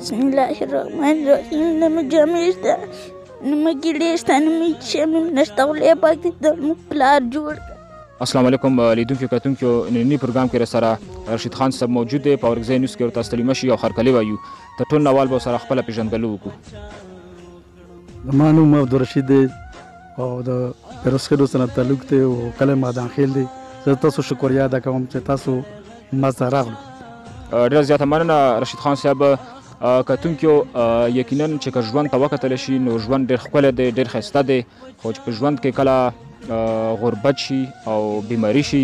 بسم الله الرحمن الرحيم. نمي جامعشتا نمي ګیلېشتا نمي شمیم نشته خدای پاک دې زموږ پلار جوړ کړه. السلام علیکم لیدونکو کتونکو نننی پروګرام کې سره رشید خان صاحب موجود دی په اورګزای نیوز کې ورته ستړي مشي او خرکلی وایو تر ټول نوال به سره خپله پېژندګلو وکړو. زما نوم عبدالرشید دی او د پیروزخېلو سره تعلق دی او کلی مادانخیل دی. زه تاسو شکریا ادا کوم چې تاسو ما ته راغلو. ډېره زیاته مننه رشید خان صاحب. کتونکو یقینا چې که ژوند ته وکتلی شي نو ژوند ډېر ښکلی دی، ډېر ښایسته دی، خو چې په ژوند کې کله غربت شي او بیماري شي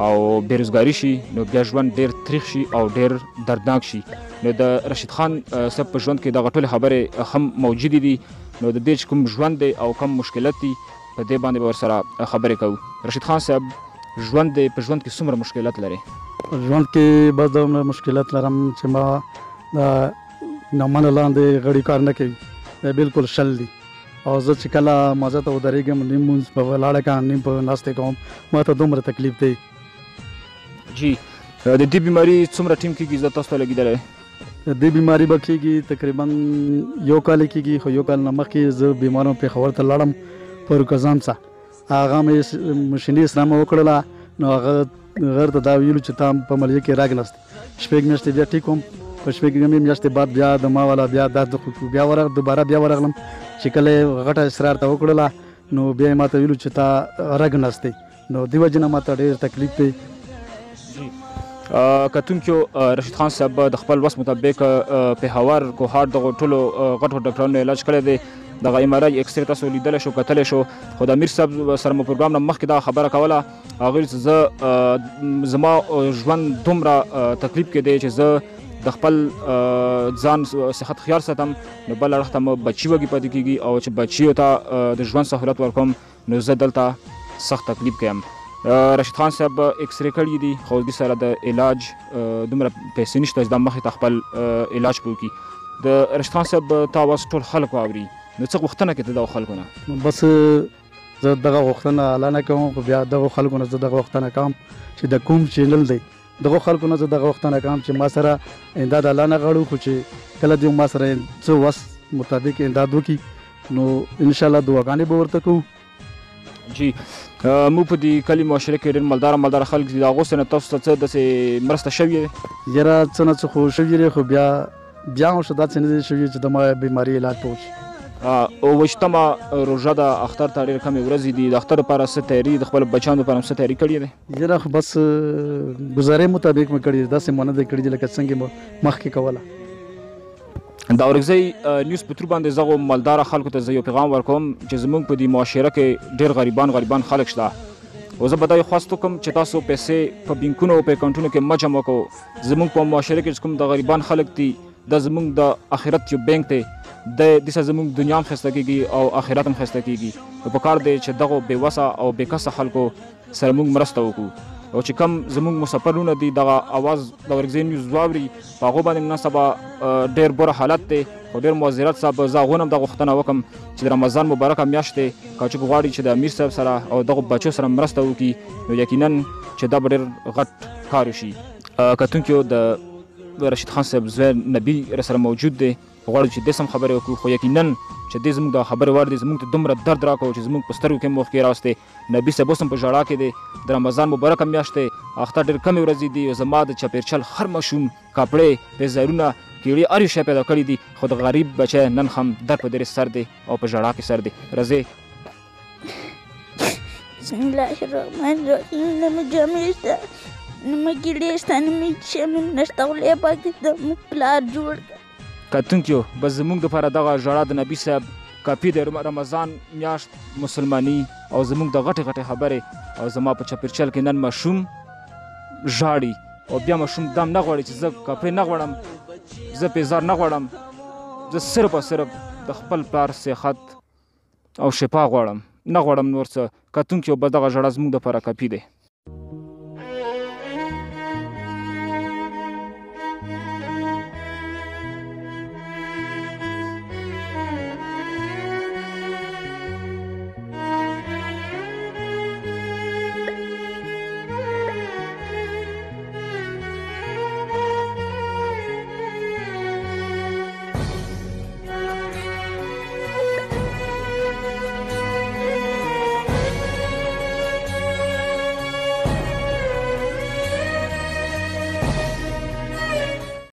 او بېروزګاري شي نو بیا ژوند ډېر تریخ شي او ډېر دردناک شي. نو د رشید خان صاحب په ژوند کې دغه ټولې خبرې هم موجودې دي. نو د دې چې کوم ژوند دی او کوم مشکلات دي په دې باندې به ورسره خبرې کوو. رشید خان صاحب ژوند دی په ژوند کې څومره مشکلات لري؟ ژوند کې بس دومره مشکلات لرم چې ما د نامنه لاندې غړي کار نه کوي، بالکل شل دي. او زه چې کله مازه ته ودرېږم نیم مونځ په ولاړه کوم نیم په ناستې کوم، ما ته دومره تکلیف دی. جی د دې بیماري څومره ټیم کېږي زه تاسو ته لګېدلی؟ دې بیماري به کېږي تقریبا یو کال کېږي، خو یو کال نه مخکې زه بیمار وم، پېښور ته لاړم په روکزان څخه. هغه مې مشیني اسلامه وکړله نو هغه غیر ته دا ویلو چې تا په عملیه کې راګناست. شپږ میاشتې بیا ټیک وم، په شپږمې میاشتې بعد بیا د ما والا بیا دا دوباره بیا ورغلم چې کله یې غټه اصرار ته وکړله نو بیا یې ما ته ویلو چې تا راګناستې. نو دې وجې نه ما ته ډېر تکلیف دی. کتونکو رشید خان صاحب د خپل وس مطابق پېښور کوهاټ دغو ټولو غټو ډاکټرانو علاج کړی دی. دغه ایم آر آی اکسرې تاسو لیدلی شو، کتلی شو. خو د امیر صاحب سره مو پروګرام نه مخکې دا خبره کوله، هغه چې زه زما ژوند دومره تکلیف کې دی چې زه د خپل ځان صحت خیال ساتم نو بل اړخ ته مو بچي وږي پاتې کېږي او چې بچیو ته د ژوند سهولت ورکوم نو زه دلته سخت تکلیف کوم. رشید خان صاحب اکسرې کړي دي خو دې سره د علاج دومره پیسې نشته چې دا مخې ته خپل علاج پې وکړي. د رشید خان صاحب ته اواز ټول خلک واوري نو څه غوښتنه کوې ته دغو خلکو نه؟ بس زه دغه غوښتنه اعلی نه کوم، خو بیا دغو خلکو نه زه دغه غوښتنه کوم چې د کوم چینل دی دغه خلکو نه زه دغه غوښتنه کوم چې ما سره امداد اعلی نه غواړو، خو چې کله دوی ما سره څه وس مطابق امداد وکړي نو انشاءالله دعاګانې به ورته کوو. جی موږ په دې کلي معاشره کې ډېر مالداره خلک دي، د هغو څه نه تاسو ته څه داسې مرسته شوې ده؟ یاره څه نه څه خو شوي دی، خو بیا هم شته داسې نه دي شوي چې د ما بیماري علاج به وشي. اوویشتمه روژه ده، اختر ته ډېرې کمې ورځې دي. د اختر لپاره څه تیاري د خپلو بچیانو لپاره هم څه تیاري کړې ده؟ یاره خو بس ګزارې مطابق مې کړې ده، داسې مو نه دی کړي دي لکه څنګه مو مخکې کوله. د اورګزۍ نیوز په تور باندې زغو مالداره خلکو ته زه یو پیغام ورکوم چې زموږ په دې معاشره کې ډېر غریبان خلک شته او زه به دا یې خواست وکړم چې تاسو پیسې په بینکونو او په اکاونټونو کې مه جمع کوو. زموږ په معاشره کې چې کوم د غریبان خلک دي دا زموږ د آخرت یو بینک دی، دې سره زموږ دنیا هم ښایسته کېږي او آخرت هم ښایسته کېږي. نو پکار دی چې دغو بېوسه او بېکسه خلکو سره موږ مرسته وکړو او چې کم زموږ مسافرونه دي دغه اواز د اورګزۍ نیوز واوري په هغو باندې نن سبا ډېر بوره حالت دی. خو ډېر معذرت صاحب زه هغو نه هم دا غوښتنه وکړم چې د رمضان مبارکه میاشت دی، که څوک غواړي چې د امیر صاحب سره او دغو بچو سره مرسته وکړي نو یقینا چې دا به ډېر غټ کار وشي. کتونکو د رشید خان صاحب زوی نبي راسره موجود دی، غواړو چې دې سم خبرې وکړو، خو یقینا چې دې زموږ د خبرې وړ دی، زموږ ته دومره درد راکړو چې زموږ په سترګو کې موښکې راوستې. نبي صاحب اوس هم په ژړا کې دی. د رمضان مبارکه میاشت دی، اختر ډېر کمې ورځې دي او زما د چاپېرچل هر ماشوم کاپړې پیزارونه کیړې هر یو شی پیدا کړي دي، خو د غریب بچی نن هم در په درې سر دی او په ژړا کې سر دی. راځئ. بسم الله الرحمن الرحيم. نمي جامعشتا نمي ګیلېشتا نمي شمیم نشته خدای پاک دې زموږ پلار جوړ کړه. کتونکو بس زموږ دپاره دغه ژړا د نبي صاحب کافي دی. رمضان میاشت، مسلماني او زموږ د غټې خبرې او زما په چاپېرچل کې نن ماشوم ژاړي او بیا ماشوم دام نه غواړي چې زه کاپړې نه غواړم، زه پیزار نه غواړم، زه صرف او صرف د خپل پلار صحت او شفا غواړم، نه غواړم نور څه. کتونکو بس دغه ژړا زموږ دپاره کافي دی.